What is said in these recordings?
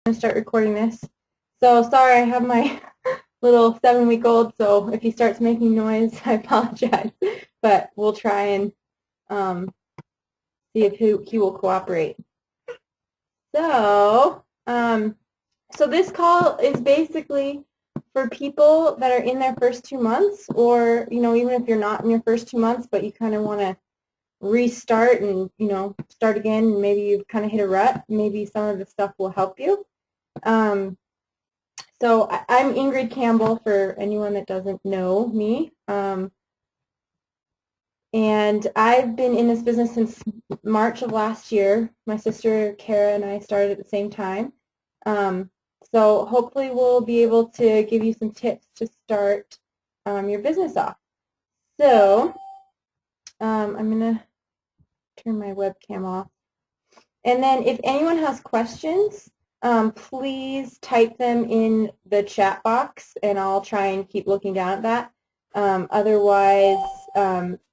going to start recording this. So sorry, I have my little 7-week-old, so if he starts making noise, I apologize. But we'll try and see if he will cooperate. So, so this call is basically for people that are in their first 2 months, or even if you're not in your first 2 months, but you kind of want to restart and start again, and maybe you've kind of hit a rut. Maybe some of the stuff will help you. So I'm Ingrid Campbell, for anyone that doesn't know me. And I've been in this business since March of last year. My sister Kara and I started at the same time. So hopefully we'll be able to give you some tips to start your business off. So I'm going to turn my webcam off. And then if anyone has questions, please type them in the chat box, and I'll try and keep looking down at that. Otherwise,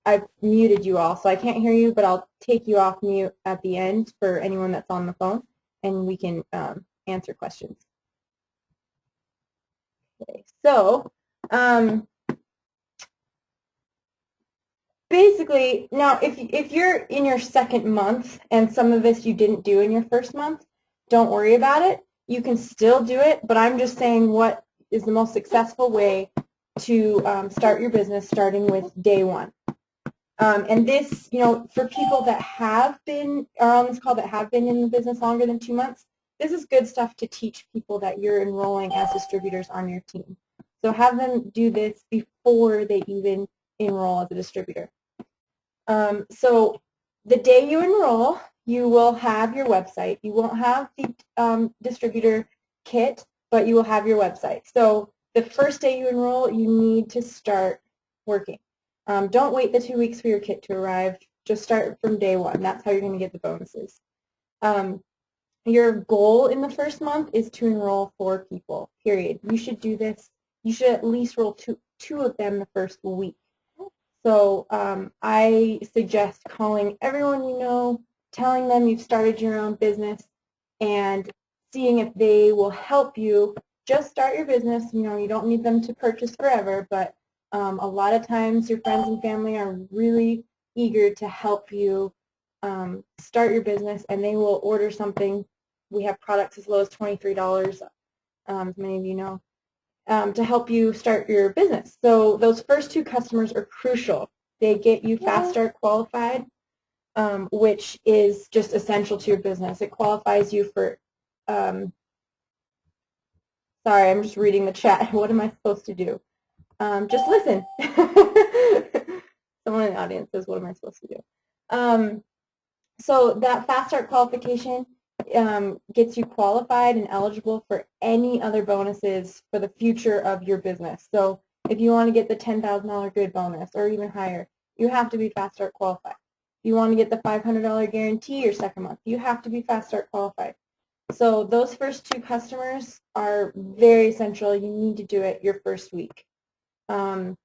I've muted you all, so I can't hear you, but I'll take you off mute at the end for anyone that's on the phone, and we can answer questions. Okay, so basically, now if you're in your second month and some of this you didn't do in your first month, don't worry about it. You can still do it, but I'm just saying what is the most successful way to start your business, starting with day one. And this, for people that are on this call that have been in the business longer than 2 months, this is good stuff to teach people that you're enrolling as distributors on your team. So have them do this before they even enroll as a distributor. So the day you enroll, you will have your website. You won't have the distributor kit, but you will have your website. So the first day you enroll, you need to start working. Don't wait the 2 weeks for your kit to arrive. Just start from day one. That's how you're going to get the bonuses. Your goal in the first month is to enroll 4 people, period. You should do this. You should at least enroll two of them the first week. So I suggest calling everyone you know, telling them you've started your own business, and seeing if they will help you just start your business. You don't need them to purchase forever, but a lot of times your friends and family are really eager to help you start your business, and they will order something. We have products as low as $23, as many of you know, to help you start your business. So those first 2 customers are crucial. They get you Fast Start qualified, which is just essential to your business. It qualifies you for, sorry, I'm just reading the chat. What am I supposed to do? Just listen. Someone in the audience says, what am I supposed to do? So that Fast Start qualification gets you qualified and eligible for any other bonuses for the future of your business. So if you want to get the $10,000 good bonus or even higher, you have to be Fast Start qualified. If you want to get the $500 guarantee your second month, you have to be Fast Start qualified. So those first 2 customers are very essential. You need to do it your first week. So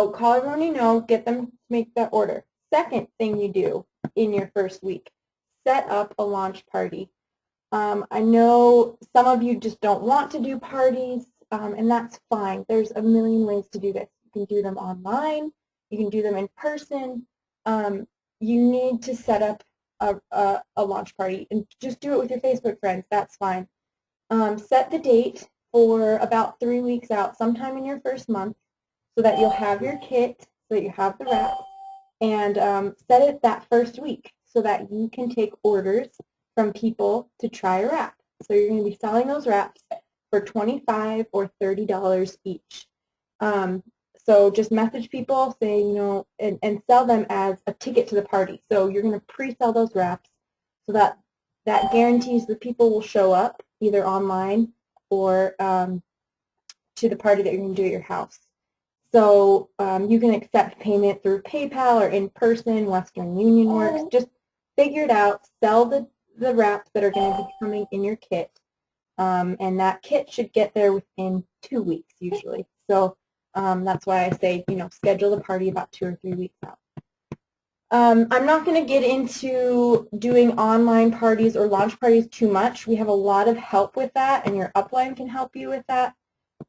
call everyone you know, get them to make that order. Second thing you do in your first week, set up a launch party. I know some of you just don't want to do parties, and that's fine. There's a million ways to do this. You can do them online. You can do them in person. You need to set up a launch party, and just do it with your Facebook friends. That's fine. Set the date for about 3 weeks out, sometime in your first month, so that you'll have your kit, so that you have the wrap, and set it that first week so that you can take orders from people to try a wrap. So you're going to be selling those wraps for $25 or $30 each. So just message people, say, and sell them as a ticket to the party. So you're going to pre-sell those wraps so that guarantees the people will show up either online or to the party that you're going to do at your house. So you can accept payment through PayPal or in person. Western Union works. Just figure it out. Sell the wraps that are going to be coming in your kit, and that kit should get there within 2 weeks usually. So that's why I say, schedule the party about 2 or 3 weeks out. I'm not going to get into doing online parties or launch parties too much. We have a lot of help with that, and your upline can help you with that.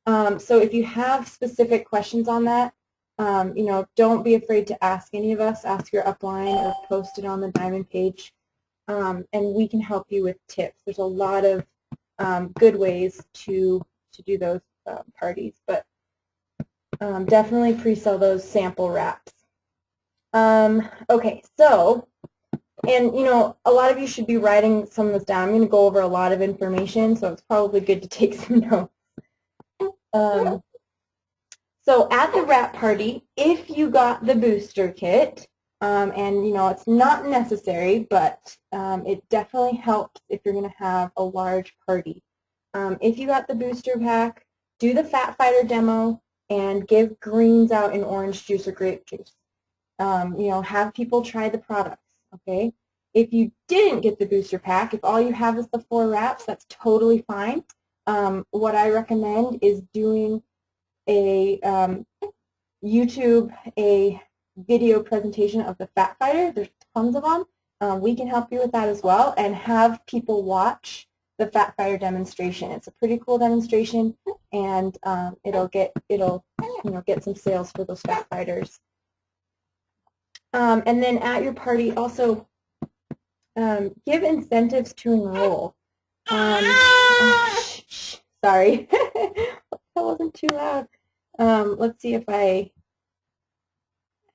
So if you have specific questions on that, don't be afraid to ask any of us. Ask your upline or post it on the Diamond page, and we can help you with tips. There's a lot of good ways to do those parties, but definitely pre-sell those sample wraps. Okay, so, and a lot of you should be writing some of this down. I'm going to go over a lot of information, so it's probably good to take some notes. So at the wrap party, if you got the booster kit, and it's not necessary, but it definitely helps if you're going to have a large party. If you got the booster pack, do the Fat Fighter demo and give greens out in orange juice or grape juice. Have people try the products, okay? If you didn't get the booster pack, if all you have is the 4 wraps, that's totally fine. What I recommend is doing a a video presentation of the Fat Fighter. There's tons of them. We can help you with that as well, and have people watch the Fat Fighter demonstration. It's a pretty cool demonstration, and it'll get some sales for those Fat Fighters. And then at your party, also give incentives to enroll. Sorry, that wasn't too loud. Let's see if I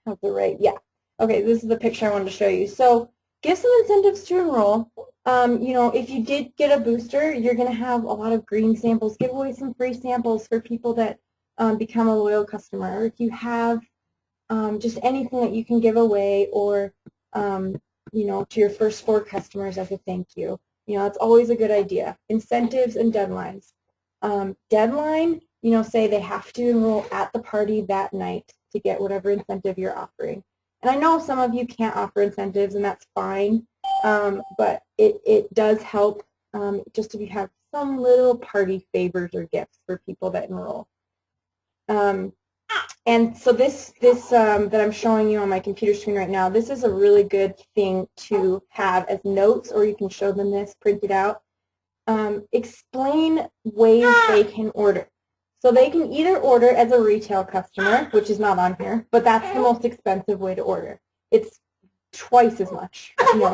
have the right, yeah. Okay, this is the picture I wanted to show you. So give some incentives to enroll. If you did get a booster, you're going to have a lot of green samples. Give away some free samples for people that become a loyal customer. Or if you have just anything that you can give away, or to your first 4 customers as a thank you. It's always a good idea. Incentives and deadlines. Deadline, say they have to enroll at the party that night to get whatever incentive you're offering. And I know some of you can't offer incentives, and that's fine, but it does help just to have some little party favors or gifts for people that enroll. And so this that I'm showing you on my computer screen right now, this is a really good thing to have as notes, or you can show them this printed out. Explain ways they can order. So they can either order as a retail customer, which is not on here, but that's the most expensive way to order. It's twice as much.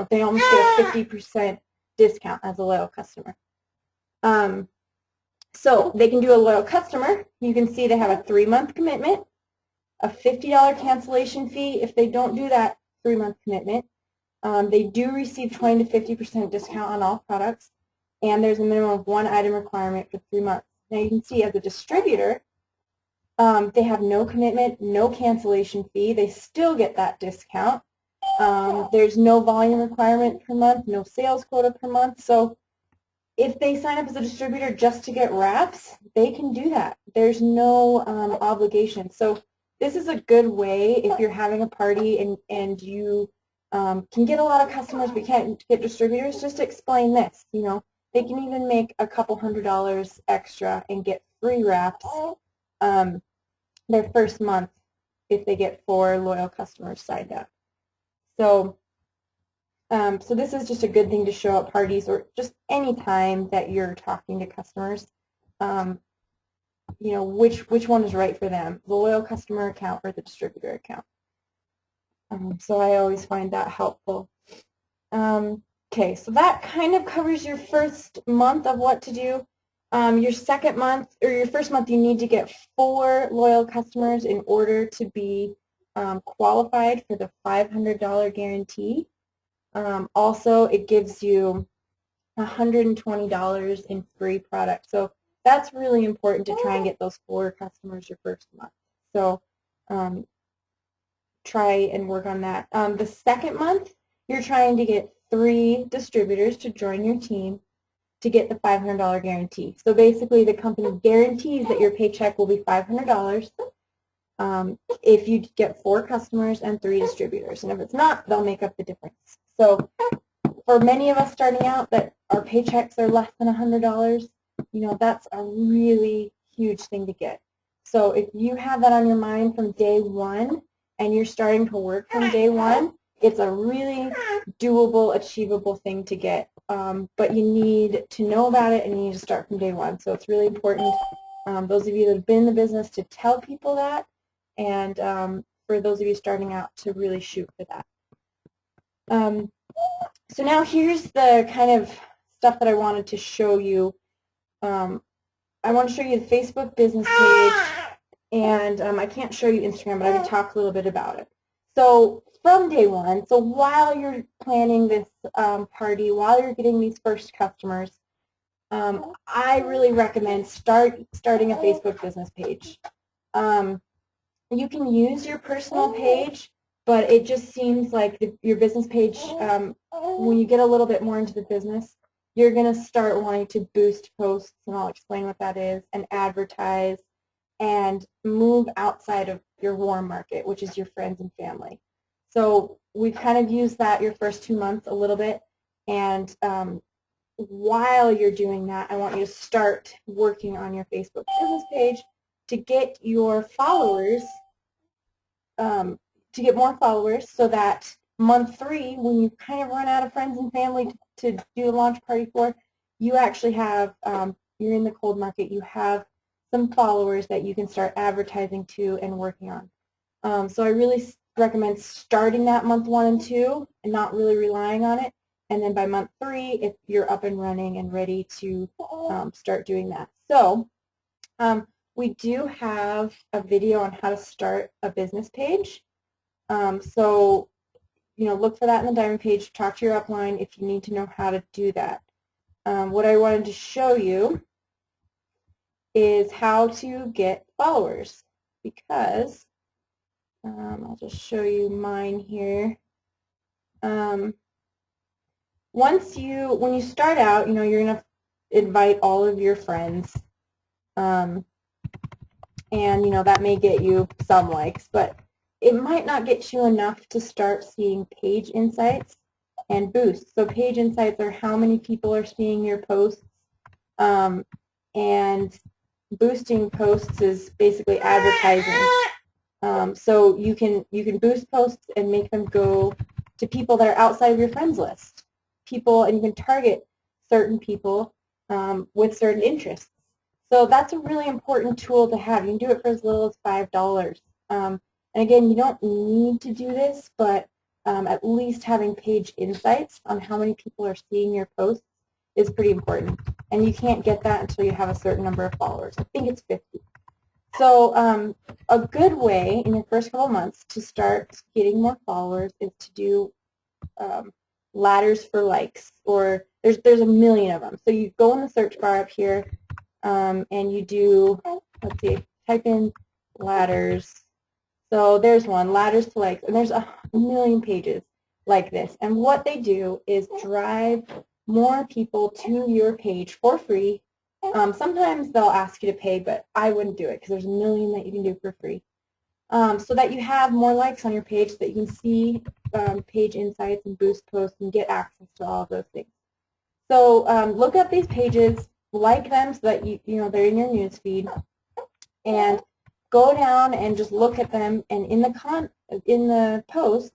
They almost get a 50% discount as a loyal customer. So they can do a loyal customer. You can see they have a 3-month commitment, a $50 cancellation fee if they don't do that 3-month commitment. They do receive 20 to 50% discount on all products, and there's a minimum of 1 item requirement for 3 months. Now you can see as a distributor, they have no commitment, no cancellation fee. They still get that discount. There's no volume requirement per month, no sales quota per month. So if they sign up as a distributor just to get wraps, they can do that. There's no obligation. So this is a good way if you're having a party and you can get a lot of customers but can't get distributors, just to explain this. They can even make a couple $100 extra and get free wraps their first month if they get 4 loyal customers signed up. So so this is just a good thing to show at parties, or just any time that you're talking to customers, which one is right for them, the loyal customer account or the distributor account. So I always find that helpful. Okay, so that kind of covers your first month of what to do. Your second month, or your first month, you need to get 4 loyal customers in order to be qualified for the $500 guarantee. Also, it gives you $120 in free product. So that's really important to try and get those 4 customers your first month. So try and work on that. The second month, you're trying to get 3 distributors to join your team to get the $500 guarantee. So basically, the company guarantees that your paycheck will be $500 if you get 4 customers and 3 distributors. And if it's not, they'll make up the difference. So for many of us starting out that our paychecks are less than $100, that's a really huge thing to get. So if you have that on your mind from day 1 and you're starting to work from day 1, It's a really doable, achievable thing to get, but you need to know about it and you need to start from day one. So it's really important, those of you that have been in the business, to tell people that, and for those of you starting out to really shoot for that. So now here's the kind of stuff that I wanted to show you. I want to show you the Facebook business page, and I can't show you Instagram, but I can talk a little bit about it. So from day one, so while you're planning this party, while you're getting these first customers, I really recommend starting a Facebook business page. You can use your personal page, but it just seems like your business page, when you get a little bit more into the business, you're going to start wanting to boost posts, and I'll explain what that is, and advertise, and move outside of your warm market, which is your friends and family. So we kind of use that your first 2 months a little bit, and while you're doing that, I want you to start working on your Facebook business page to get your followers, to get more followers, so that month 3, when you kind of run out of friends and family to do a launch party for, you actually have, you're in the cold market, you have some followers that you can start advertising to and working on. So I really recommend starting that month 1 and 2 and not really relying on it. And then by month 3, if you're up and running and ready to start doing that. So we do have a video on how to start a business page. So, look for that in the Diamond page. Talk to your upline if you need to know how to do that. What I wanted to show you is how to get followers, because I'll just show you mine here. When you start out, you're going to invite all of your friends, and that may get you some likes, but it might not get you enough to start seeing page insights and boosts. So page insights are how many people are seeing your posts, and boosting posts is basically advertising. So you can boost posts and make them go to people that are outside of your friends list. And you can target certain people with certain interests. So that's a really important tool to have. You can do it for as little as $5. And again, you don't need to do this, but at least having page insights on how many people are seeing your posts is pretty important. And you can't get that until you have a certain number of followers. I think it's 50. So a good way in your first couple months to start getting more followers is to do ladders for likes, or there's a million of them. So you go in the search bar up here, and you do, let's see, type in ladders. So there's one, ladders to likes, and there's a million pages like this. And what they do is drive more people to your page for free. Sometimes they'll ask you to pay, but I wouldn't do it because there's a million that you can do for free. So that you have more likes on your page, so that you can see page insights and boost posts and get access to all of those things. So look up these pages, like them so that they're in your news feed, and go down and just look at them. And in the posts,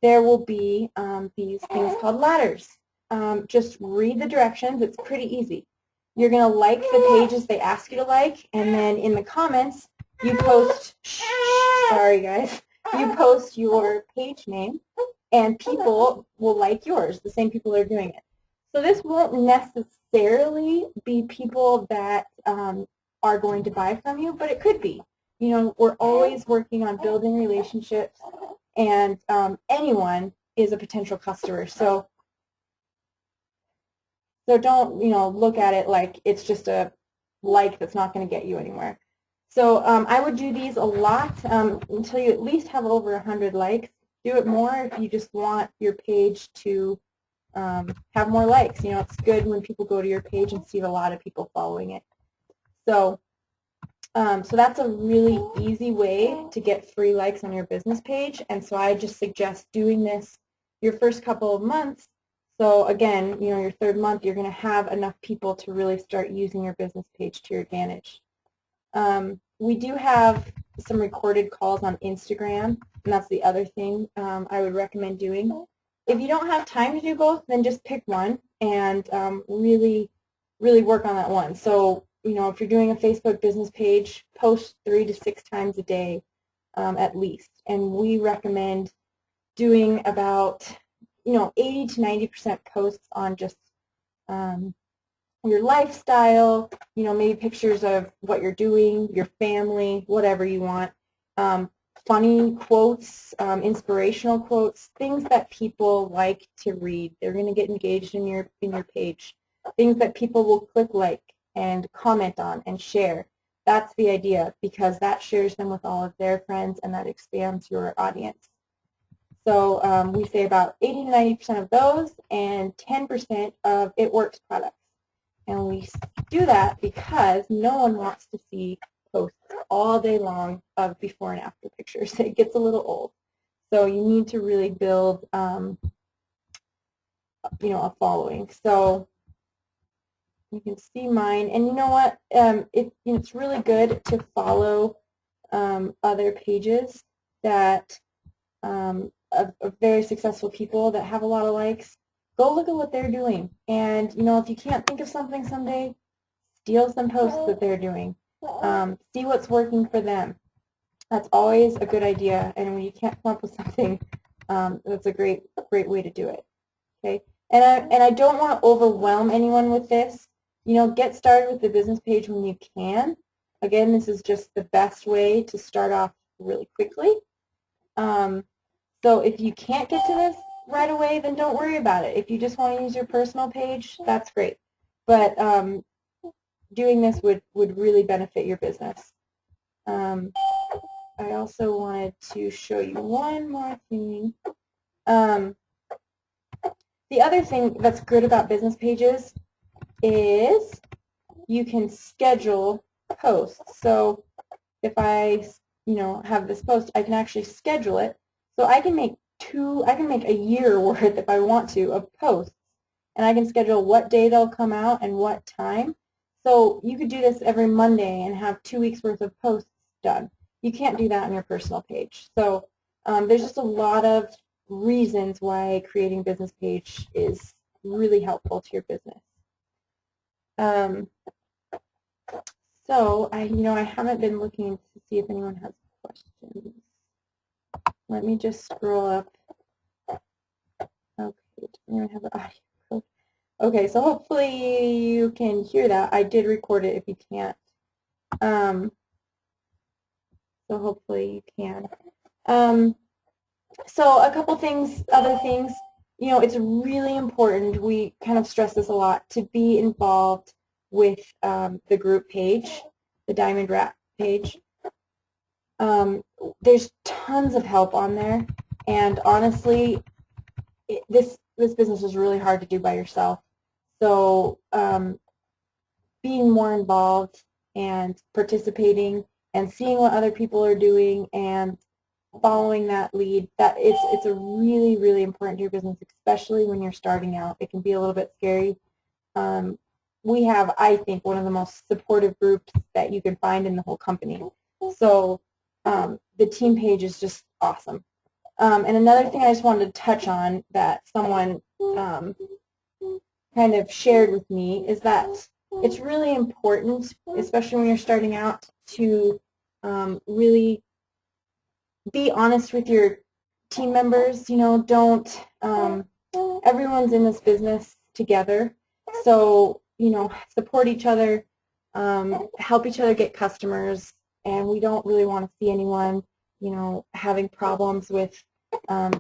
there will be these things called ladders. Just read the directions. It's pretty easy. You're going to like the pages they ask you to like, and then in the comments, you post, sorry guys, you post your page name, and people will like yours, the same people that are doing it. So this won't necessarily be people that are going to buy from you, but it could be. We're always working on building relationships, and anyone is a potential customer. So don't, look at it like it's just a like that's not going to get you anywhere. So I would do these a lot until you at least have over 100 likes. Do it more if you just want your page to have more likes. It's good when people go to your page and see a lot of people following it. So that's a really easy way to get free likes on your business page. And so I just suggest doing this your first couple of months. So again, your 3rd month, you're going to have enough people to really start using your business page to your advantage. We do have some recorded calls on Instagram and that's the other thing I would recommend doing. If you don't have time to do both, then just pick one and really work on that one. So, if you're doing a Facebook business page, post 3 to 6 times a day at least. And we recommend doing about, 80 to 90% posts on just your lifestyle, maybe pictures of what you're doing, your family, whatever you want. Funny quotes, inspirational quotes, things that people like to read. They're going to get engaged in your page. Things that people will click like and comment on and share. That's the idea, because that shares them with all of their friends and that expands your audience. So we say about 80 to 90% of those and 10% of It Works products. And we do that because no one wants to see posts all day long of before and after pictures. It gets a little old. So you need to really build, a following. So you can see mine. And you know what? It's really good to follow other pages that of very successful people that have a lot of likes. Go look at what they're doing. And, if you can't think of something someday, steal some posts that they're doing. See what's working for them. That's always a good idea. And when you can't come up with something, that's a great way to do it. Okay. And I don't want to overwhelm anyone with this. Get started with the business page when you can. Again, this is just the best way to start off really quickly. So if you can't get to this right away, then don't worry about it. If you just want to use your personal page, that's great. But doing this would really benefit your business. I also wanted to show you one more thing. The other thing that's good about business pages is you can schedule posts. So if I, have this post, I can actually schedule it. So I can make a year worth, if I want to, of posts. And I can schedule what day they'll come out and what time. So you could do this every Monday and have 2 weeks worth of posts done. You can't do that on your personal page. So there's just a lot of reasons why creating a business page is really helpful to your business. So I haven't been looking to see if anyone has questions. Let me just scroll up. Okay, does anyone have the audio? Okay, so hopefully you can hear that. I did record it if you can't. So hopefully you can. So a couple things, other things, it's really important, we kind of stress this a lot, to be involved with the group page, the Diamond Wrap page. There's tons of help on there, and honestly, this business is really hard to do by yourself. So being more involved and participating and seeing what other people are doing and following that lead, that it's a really important to your business, especially when you're starting out. It can be a little bit scary. We have, I think, one of the most supportive groups that you can find in the whole company. So the team page is just awesome. And another thing I just wanted to touch on that someone kind of shared with me is that it's really important, especially when you're starting out, to really be honest with your team members. Don't, everyone's in this business together, so, support each other, help each other get customers, and we don't really want to see anyone, having problems with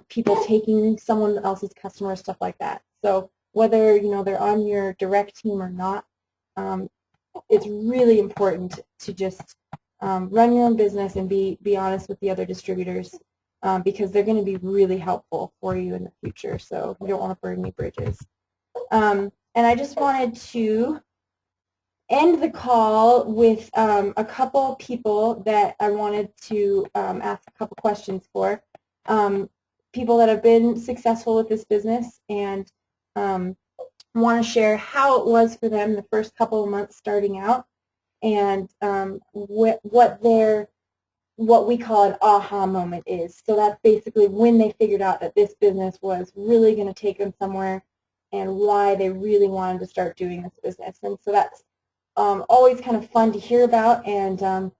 people taking someone else's customers, stuff like that. So whether, they're on your direct team or not, it's really important to just run your own business and be honest with the other distributors, because they're going to be really helpful for you in the future. So you don't want to burn any bridges. And I just wanted to end the call with a couple people that I wanted to ask a couple questions for. People that have been successful with this business and want to share how it was for them the first couple of months starting out, and what their what we call an aha moment is. So that's basically when they figured out that this business was really going to take them somewhere and why they really wanted to start doing this business. And so that's always kind of fun to hear about, and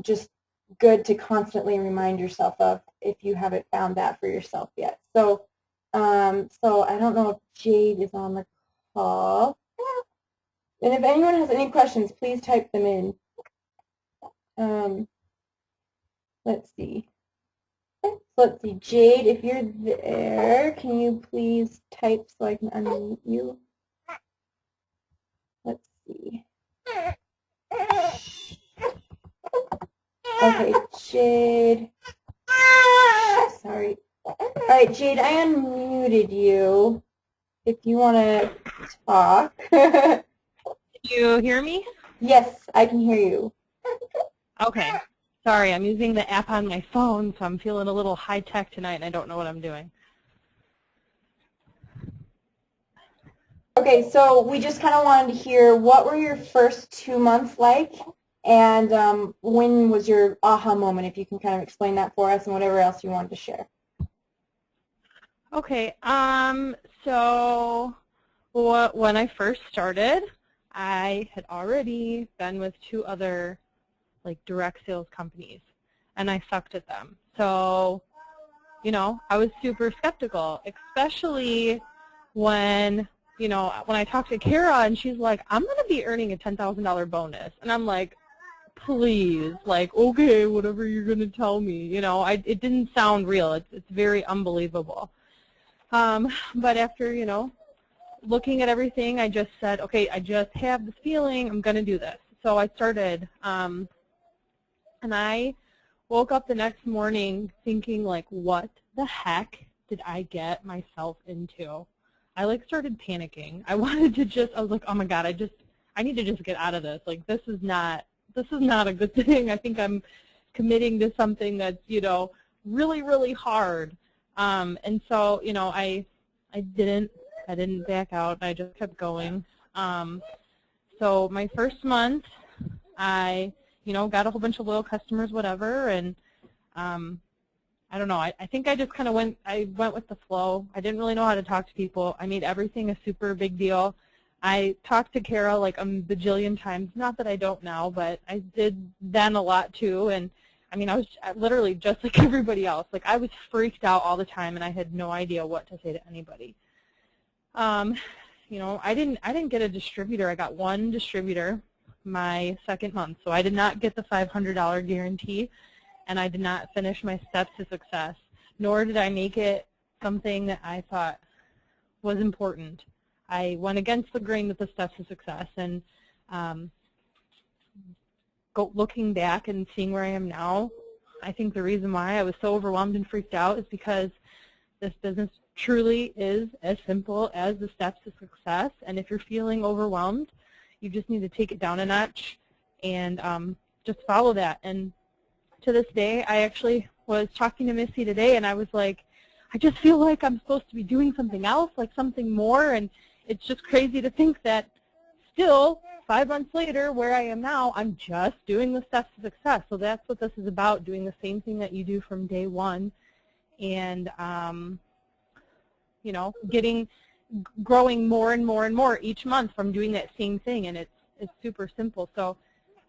just good to constantly remind yourself of if you haven't found that for yourself yet. So, so I don't know if Jade is on the call. And if anyone has any questions, please type them in. Let's see. So let's see, Jade, if you're there, can you please type so I can unmute you? Let's see. Okay, Jade. Sorry. All right, Jade, I unmuted you. If you want to talk. Can you hear me? Yes, I can hear you. Okay. Sorry, I'm using the app on my phone, so I'm feeling a little high-tech tonight, and I don't know what I'm doing. Okay, so we just kind of wanted to hear what were your first 2 months like, and when was your aha moment, if you can kind of explain that for us, and whatever else you wanted to share. Okay, so when I first started, I had already been with 2 other like direct sales companies, and I sucked at them. So, you know, I was super skeptical, especially when, you know, when I talked to Kara and she's like, I'm going to be earning a $10,000 bonus. And I'm like, please, like, okay, whatever you're going to tell me. You know, it didn't sound real. It's very unbelievable. But after, you know, looking at everything, I just said, okay, I just have this feeling, I'm going to do this. So I started, and I woke up the next morning thinking, like, what the heck did I get myself into? I, like, started panicking. I wanted to just, I was like, oh my God, I need to just get out of this. Like, this is not a good thing. I think I'm committing to something that's, you know, really, really hard. And so, you know, I didn't back out. I just kept going. So my first month, I, you know, got a whole bunch of loyal customers, whatever, and I don't know. I think I just kind of went with the flow. I didn't really know how to talk to people. I made everything a super big deal. I talked to Kara like a bajillion times. Not that I don't now, but I did then a lot too. And I mean, I was literally just like everybody else. Like I was freaked out all the time, and I had no idea what to say to anybody. You know, I didn't get a distributor. I got one distributor my second month, so I did not get the $500 guarantee, and I did not finish my steps to success, nor did I make it something that I thought was important. I went against the grain with the steps to success, and looking back and seeing where I am now, I think the reason why I was so overwhelmed and freaked out is because this business truly is as simple as the steps to success, and if you're feeling overwhelmed, you just need to take it down a notch and just follow that. And to this day, I actually was talking to Missy today, and I was like, I just feel like I'm supposed to be doing something else, like something more, and it's just crazy to think that still, 5 months later, where I am now, I'm just doing the steps to success. So that's what this is about, doing the same thing that you do from day one, and you know, growing more and more and more each month from doing that same thing, and it's super simple. So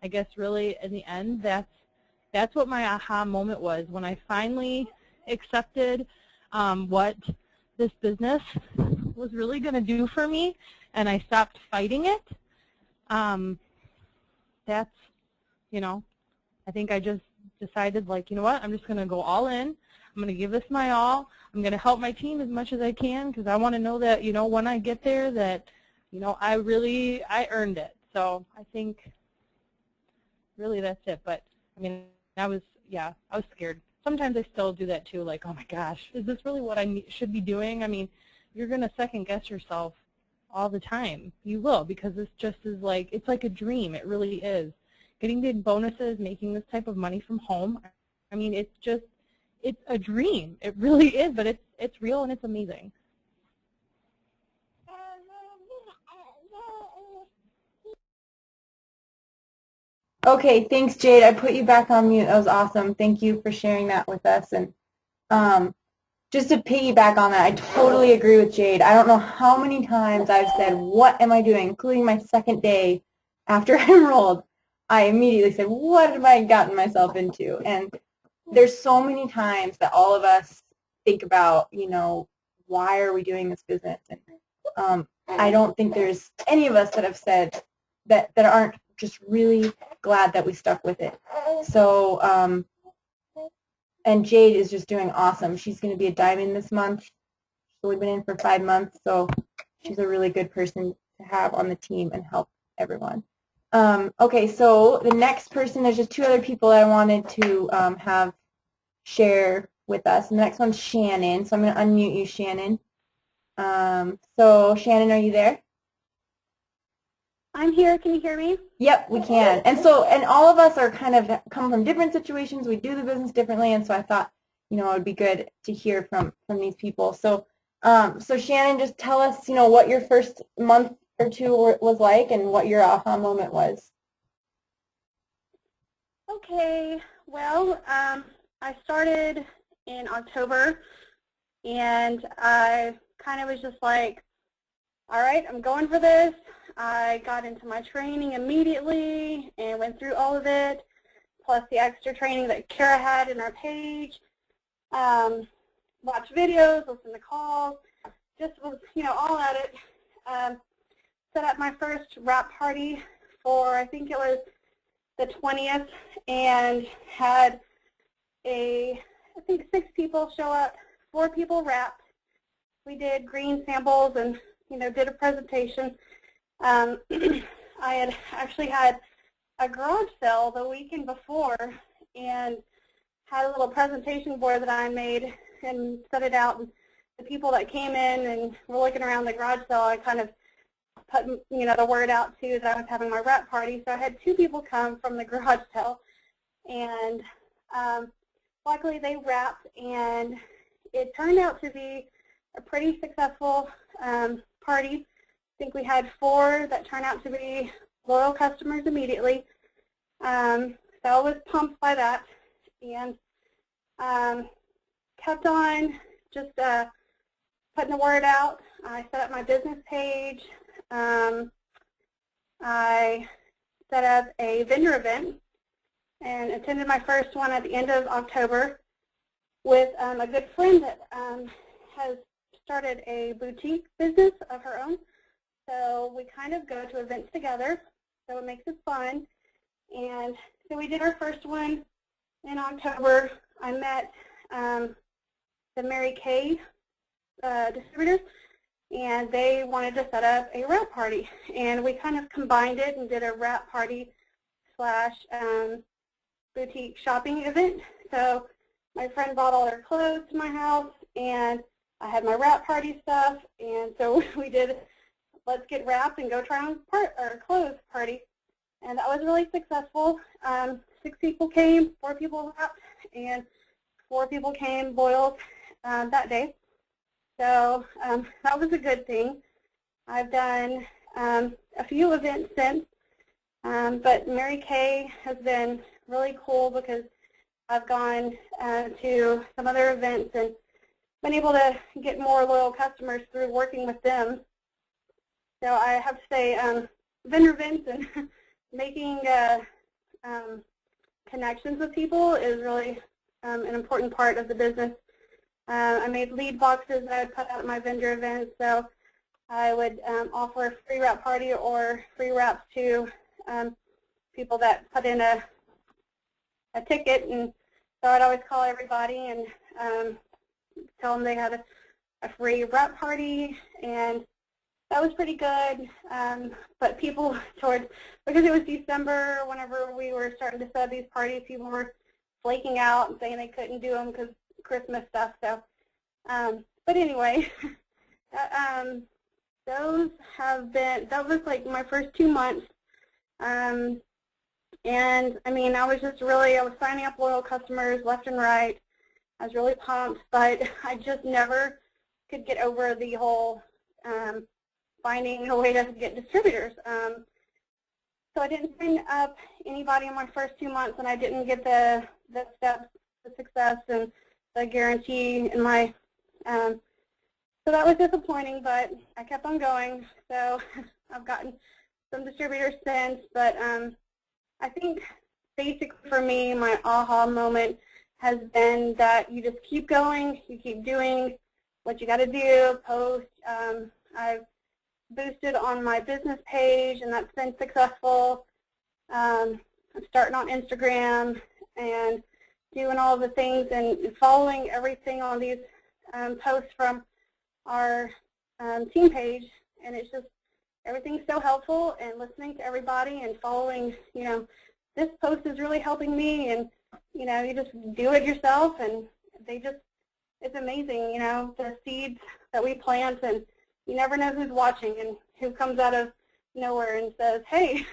I guess really in the end, that's what my aha moment was, when I finally accepted what this business was really going to do for me, and I stopped fighting it. That's, you know, I think I just decided, like, you know what, I'm just going to go all in. I'm going to give this my all. I'm going to help my team as much as I can, because I want to know that, you know, when I get there that, you know, I earned it. So I think really that's it. But, I mean, I was scared. Sometimes I still do that too, like, oh my gosh, is this really what I should be doing? I mean, you're going to second guess yourself all the time. You will, because it's just as like, it's like a dream. It really is. Getting big bonuses, making this type of money from home, I mean, it's a dream. It really is, but it's real and it's amazing. Okay, thanks, Jade. I put you back on mute. That was awesome. Thank you for sharing that with us. And just to piggyback on that, I totally agree with Jade. I don't know how many times I've said, what am I doing, including my second day after I enrolled. I immediately said, what have I gotten myself into? And there's so many times that all of us think about, why are we doing this business? And I don't think there's any of us that have said that aren't just really glad that we stuck with it. So, and Jade is just doing awesome. She's going to be a diamond this month. She's only been in for 5 months, so she's a really good person to have on the team and help everyone. Okay, so the next person, there's just 2 other people I wanted to have share with us. The next one's Shannon, so I'm going to unmute you, Shannon. So Shannon, are you there? I'm here. Can you hear me? Yep, we can. And all of us are kind of come from different situations. We do the business differently, and so I thought, it would be good to hear from these people. So, so Shannon, just tell us, what your first month or 2 was like, and what your aha moment was. Okay. Well, I started in October, and I kind of was just like, all right, I'm going for this. I got into my training immediately and went through all of it, plus the extra training that Kara had in our page. Watch videos, listen to calls, just was, all at it. Set up my first wrap party for, I think it was the 20th, and had I think 6 people show up, 4 people wrapped. We did green samples and, did a presentation. I had actually had a garage sale the weekend before and had a little presentation board that I made and set it out. And the people that came in and were looking around the garage sale, I kind of put, the word out too that I was having my wrap party. So I had 2 people come from the garage sale, and luckily they wrapped, and it turned out to be a pretty successful party. I think we had 4 that turned out to be loyal customers immediately. So I was pumped by that, and kept on just putting the word out. I set up my business page. I set up a vendor event and attended my first one at the end of October with a good friend that has started a boutique business of her own. So we kind of go to events together, so it makes it fun. And so we did our first one in October. I met the Mary Kay distributors, and they wanted to set up a wrap party. And we kind of combined it and did a wrap party slash boutique shopping event. So my friend brought all her clothes to my house, and I had my wrap party stuff, and so we did let's get wrapped and go try on clothes party. And that was really successful. 6 people came, 4 people wrapped, and 4 people came loyal that day. So that was a good thing. I've done a few events since, but Mary Kay has been really cool because I've gone to some other events and been able to get more loyal customers through working with them. So I have to say vendor events and making connections with people is really an important part of the business. I made lead boxes that I would put out at my vendor events, so I would offer a free wrap party or free wraps to people that put in a ticket, and so I'd always call everybody and tell them they had a free wrap party, and that was pretty good. But people because it was December, whenever we were starting to set these parties, people were flaking out and saying they couldn't do them because Christmas stuff. So, but anyway, that was like my first 2 months. And I mean, I was signing up loyal customers left and right. I was really pumped, but I just never could get over the whole finding a way to get distributors. So So I didn't sign up anybody in my first 2 months, and I didn't get the steps to success and the guarantee in my, so that was disappointing, but I kept on going. So I've gotten some distributors since, but I think basically for me, my aha moment has been that you just keep going, you keep doing what you got to do, post. I've boosted on my business page, and that's been successful. I'm starting on Instagram and doing all the things and following everything on these posts from our team page, and it's just everything's so helpful, and listening to everybody and following, you know, this post is really helping me, and, you know, you just do it yourself, and they just, it's amazing, you know, the seeds that we plant, and you never know who's watching and who comes out of nowhere and says, hey,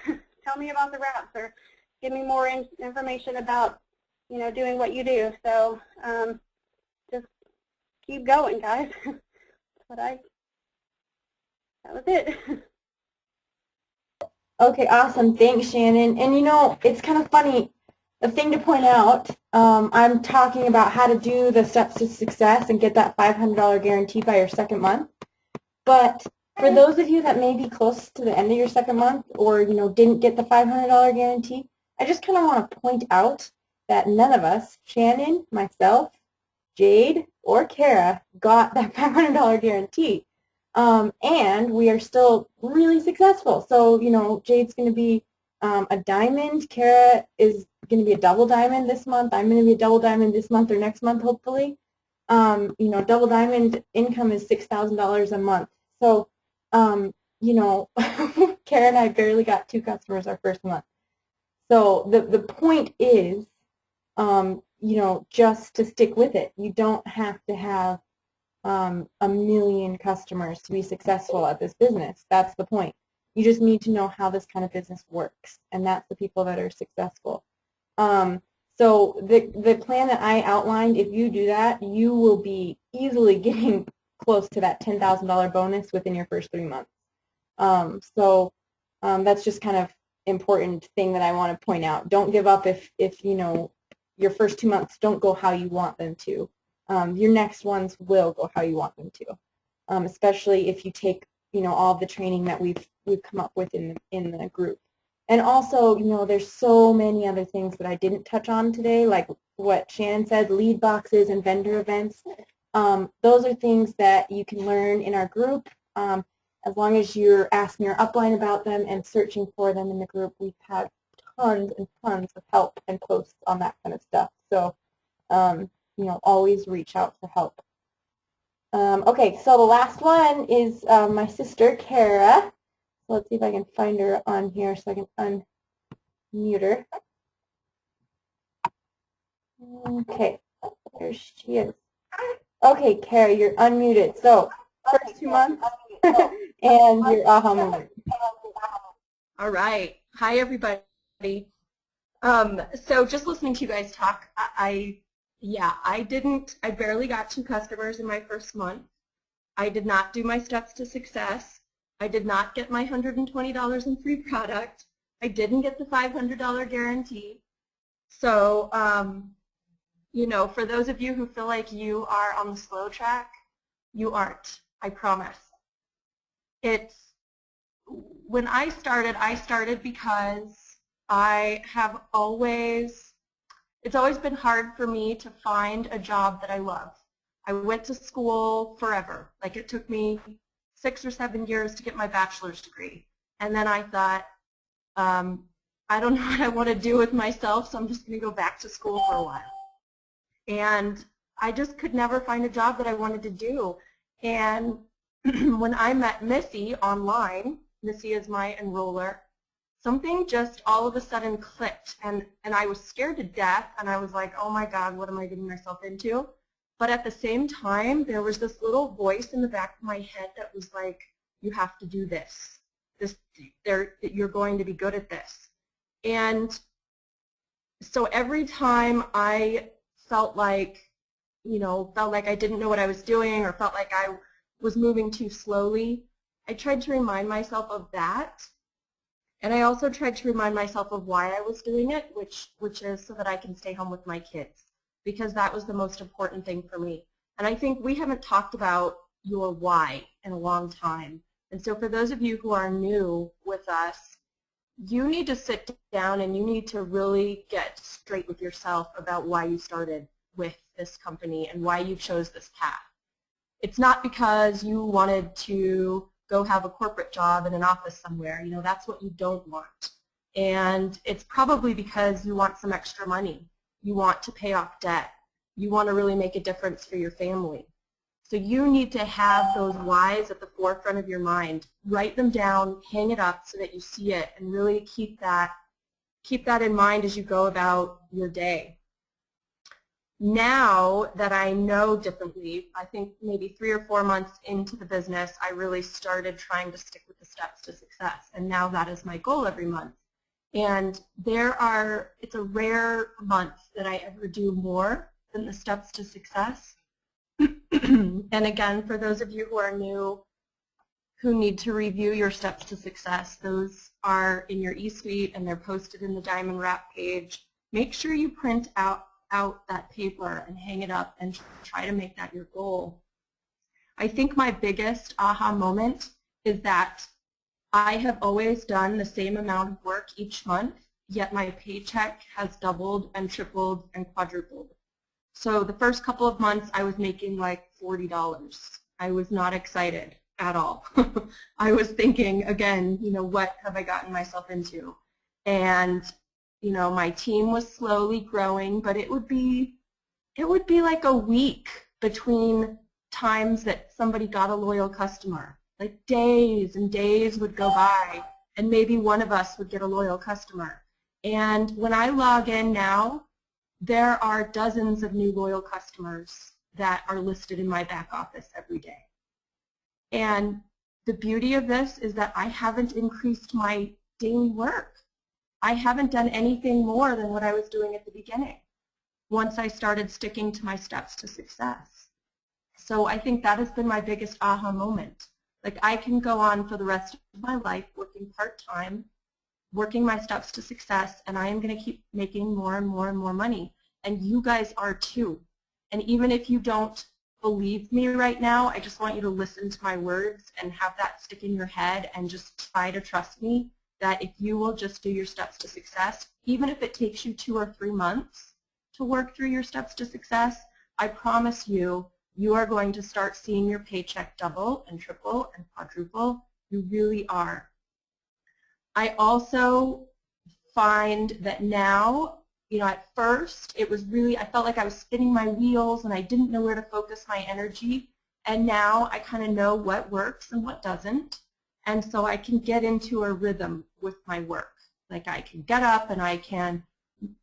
tell me about the wraps, or give me more information about, you know, doing what you do. So just keep going, guys. That was it. Okay, awesome. Thanks, Shannon. And you know, it's kind of funny, the thing to point out, I'm talking about how to do the steps to success and get that $500 guarantee by your second month. But for those of you that may be close to the end of your second month, or, you know, didn't get the $500 guarantee, I just kind of want to point out that none of us, Shannon, myself, Jade, or Kara, got that $500 guarantee. And we are still really successful. So, you know, Jade's going to be a diamond. Kara is going to be a double diamond this month. I'm going to be a double diamond this month or next month, hopefully. You know, double diamond income is $6,000 a month. So, you know, Kara and I barely got 2 customers our first month. So the point is, you know, just to stick with it. You don't have to have a million customers to be successful at this business. That's the point. You just need to know how this kind of business works, and that's the people that are successful. So the plan that I outlined, if you do that, you will be easily getting close to that $10,000 bonus within your first 3 months. So that's just kind of important thing that I want to point out. Don't give up if you know, your first 2 months don't go how you want them to. Your next ones will go how you want them to, especially if you take, you know, all the training that we've come up with in the group. And also, you know, there's so many other things that I didn't touch on today, like what Shannon said, lead boxes and vendor events. Those are things that you can learn in our group. As long as you're asking your upline about them and searching for them in the group, we've had tons and tons of help and posts on that kind of stuff. So, you know, always reach out for help. Okay, so the last one is my sister, Kara. So let's see if I can find her on here so I can unmute her. Okay, there she is. Okay, Kara, you're unmuted. So, first 2 months and your aha moment. All right. Hi, everybody. So just listening to you guys talk, I barely got 2 customers in my first month. I did not do my steps to success. I did not get my $120 in free product. I didn't get the $500 guarantee. So, you know, for those of you who feel like you are on the slow track, you aren't, I promise. When I started because it's always been hard for me to find a job that I love. I went to school forever. Like, it took me 6 or 7 years to get my bachelor's degree. And then I thought, I don't know what I want to do with myself, so I'm just going to go back to school for a while. And I just could never find a job that I wanted to do. And when I met Missy online, Missy is my enroller, something just all of a sudden clicked, and I was scared to death, and I was like, oh my God, what am I getting myself into? But at the same time, there was this little voice in the back of my head that was like, you have to do this. You're going to be good at this. And so every time I felt like I didn't know what I was doing, or felt like I was moving too slowly, I tried to remind myself of that. And I also tried to remind myself of why I was doing it, which is so that I can stay home with my kids, because that was the most important thing for me. And I think we haven't talked about your why in a long time. And so for those of you who are new with us, you need to sit down and you need to really get straight with yourself about why you started with this company and why you chose this path. It's not because you wanted to go have a corporate job in an office somewhere. You know, that's what you don't want. And it's probably because you want some extra money. You want to pay off debt. You want to really make a difference for your family. So you need to have those whys at the forefront of your mind. Write them down, hang it up so that you see it, and really keep that in mind as you go about your day. Now that I know differently, I think maybe 3 or 4 months into the business, I really started trying to stick with the steps to success. And now that is my goal every month. And it's a rare month that I ever do more than the steps to success. And again, for those of you who are new, who need to review your steps to success, those are in your eSuite and they're posted in the Diamond Wrap page. Make sure you print out that paper and hang it up and try to make that your goal. I think my biggest aha moment is that I have always done the same amount of work each month, yet my paycheck has doubled and tripled and quadrupled. So the first couple of months I was making like $40. I was not excited at all. I was thinking, again, you know, what have I gotten myself into? And you know, my team was slowly growing, but it would be like a week between times that somebody got a loyal customer. Like days and days would go by, and maybe one of us would get a loyal customer. And when I log in now, there are dozens of new loyal customers that are listed in my back office every day. And the beauty of this is that I haven't increased my daily work. I haven't done anything more than what I was doing at the beginning once I started sticking to my steps to success. So I think that has been my biggest aha moment. Like I can go on for the rest of my life working part-time, working my steps to success, and I am going to keep making more and more and more money. And you guys are too. And even if you don't believe me right now, I just want you to listen to my words and have that stick in your head and just try to trust me that if you will just do your steps to success, even if it takes you 2 or 3 months to work through your steps to success, I promise you, you are going to start seeing your paycheck double and triple and quadruple. You really are. I also find that now, you know, at first it was really, I felt like I was spinning my wheels and I didn't know where to focus my energy. And now I kind of know what works and what doesn't. And so I can get into a rhythm with my work. Like I can get up and I can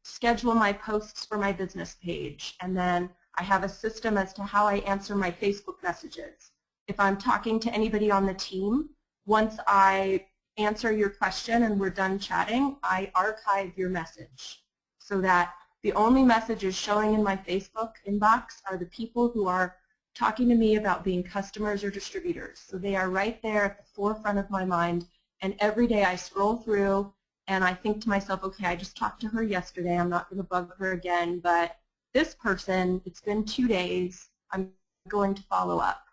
schedule my posts for my business page. And then I have a system as to how I answer my Facebook messages. If I'm talking to anybody on the team, once I answer your question and we're done chatting, I archive your message so that the only messages showing in my Facebook inbox are the people who are talking to me about being customers or distributors. So they are right there at the forefront of my mind, and every day I scroll through and I think to myself, okay, I just talked to her yesterday, I'm not going to bug her again, but this person, it's been 2 days, I'm going to follow up.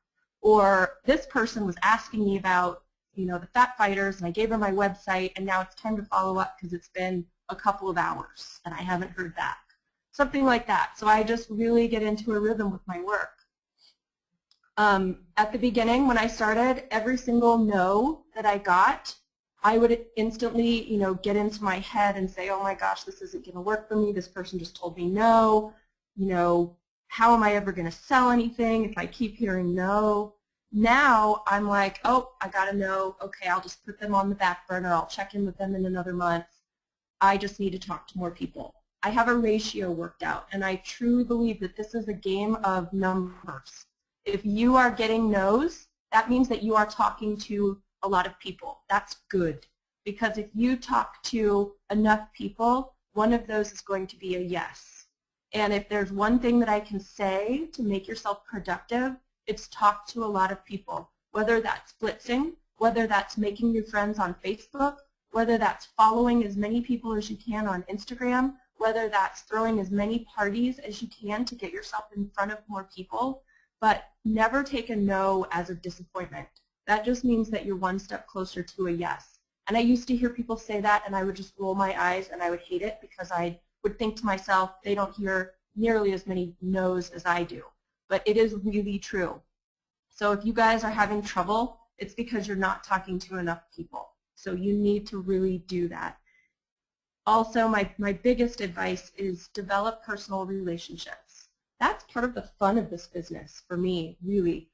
Or this person was asking me about, you know, the Fat Fighters, and I gave her my website, and now it's time to follow up because it's been a couple of hours and I haven't heard back. Something like that. So I just really get into a rhythm with my work. At the beginning, when I started, every single no that I got, I would instantly, you know, get into my head and say, oh my gosh, this isn't going to work for me. This person just told me no. You know, how am I ever going to sell anything if I keep hearing no? Now I'm like, oh, I got to know. Okay, I'll just put them on the back burner. I'll check in with them in another month. I just need to talk to more people. I have a ratio worked out, and I truly believe that this is a game of numbers. If you are getting no's, that means that you are talking to a lot of people. That's good, because if you talk to enough people, one of those is going to be a yes. And if there's one thing that I can say to make yourself productive, it's talk to a lot of people, whether that's blitzing, whether that's making new friends on Facebook, whether that's following as many people as you can on Instagram, whether that's throwing as many parties as you can to get yourself in front of more people, but never take a no as a disappointment. That just means that you're one step closer to a yes. And I used to hear people say that, and I would just roll my eyes, and I would hate it because I would think to myself, they don't hear nearly as many no's as I do. But it is really true. So if you guys are having trouble, it's because you're not talking to enough people. So you need to really do that. Also, my biggest advice is develop personal relationships. That's part of the fun of this business for me, really.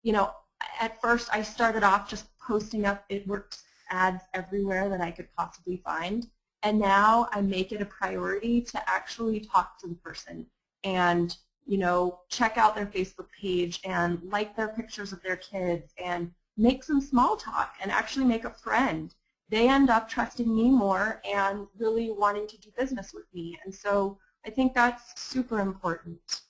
You know, at first I started off just posting up It Works ads everywhere that I could possibly find. And now I make it a priority to actually talk to the person and, you know, check out their Facebook page and like their pictures of their kids and make some small talk and actually make a friend. They end up trusting me more and really wanting to do business with me. And so I think that's super important.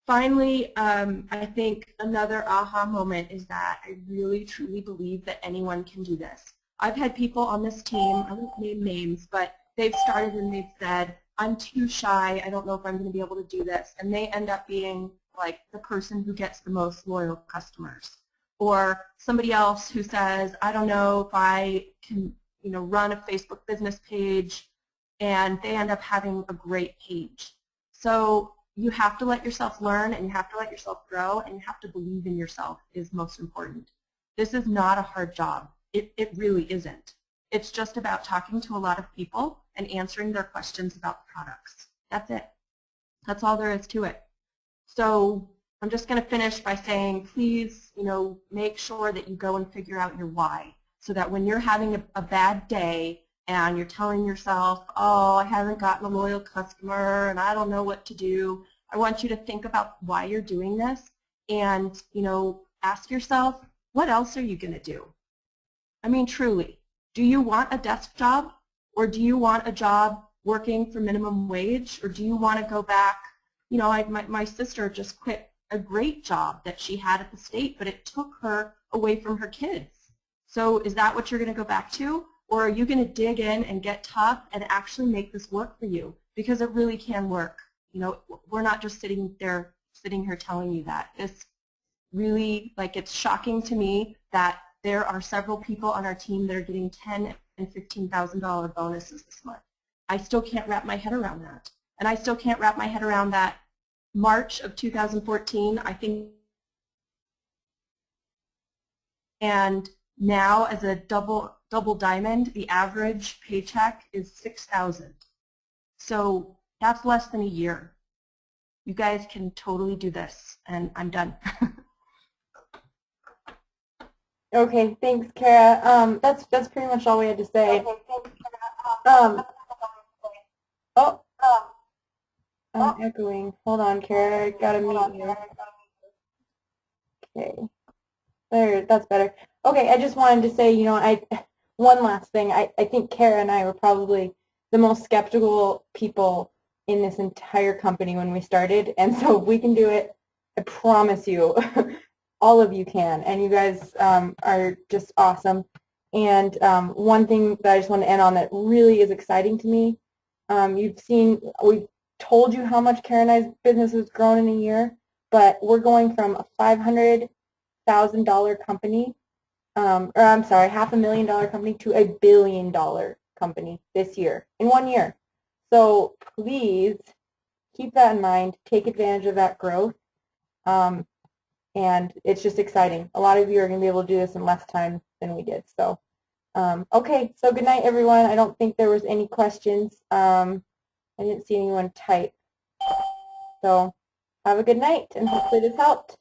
Finally, I think another aha moment is that I really truly believe that anyone can do this. I've had people on this team, I won't name names, but they've started and they've said, I'm too shy, I don't know if I'm going to be able to do this. And they end up being like the person who gets the most loyal customers. Or somebody else who says, I don't know if I can, you know, run a Facebook business page, and they end up having a great page. So you have to let yourself learn, and you have to let yourself grow, and you have to believe in yourself is most important. This is not a hard job. It really isn't. It's just about talking to a lot of people and answering their questions about the products. That's it. That's all there is to it. So I'm just going to finish by saying, please, you know, make sure that you go and figure out your why, so that when you're having a bad day and you're telling yourself, oh, I haven't gotten a loyal customer and I don't know what to do, I want you to think about why you're doing this and, you know, ask yourself, what else are you going to do? I mean, truly, do you want a desk job, or do you want a job working for minimum wage, or do you want to go back? You know, my sister just quit a great job that she had at the state, but it took her away from her kids. So is that what you're going to go back to? Or are you going to dig in and get tough and actually make this work for you? Because it really can work. You know, we're not just sitting here telling you that. It's really, like, it's shocking to me that there are several people on our team that are getting $10,000 and $15,000 bonuses this month. I still can't wrap my head around that. And I still can't wrap my head around that March of 2014, I think, and now as a double diamond, the average paycheck is $6,000. So that's less than a year. You guys can totally do this, and I'm done. Okay, thanks, Kara. That's pretty much all we had to say. I'm echoing. Hold on, Kara. I gotta mute you. Okay. There, that's better. Okay, I just wanted to say, you know, one last thing. I think Kara and I were probably the most skeptical people in this entire company when we started, and so if we can do it, I promise you, all of you can, and you guys are just awesome. And one thing that I just want to end on that really is exciting to me, we've told you how much Kara and I's business has grown in a year, but we're going from a $500,000 company, or I'm sorry, $500,000 company to $1 billion company this year, in 1 year. So please keep that in mind, take advantage of that growth. And it's just exciting. A lot of you are going to be able to do this in less time than we did. So, okay, so good night, everyone. I don't think there was any questions. I didn't see anyone type. So have a good night, and hopefully this helped.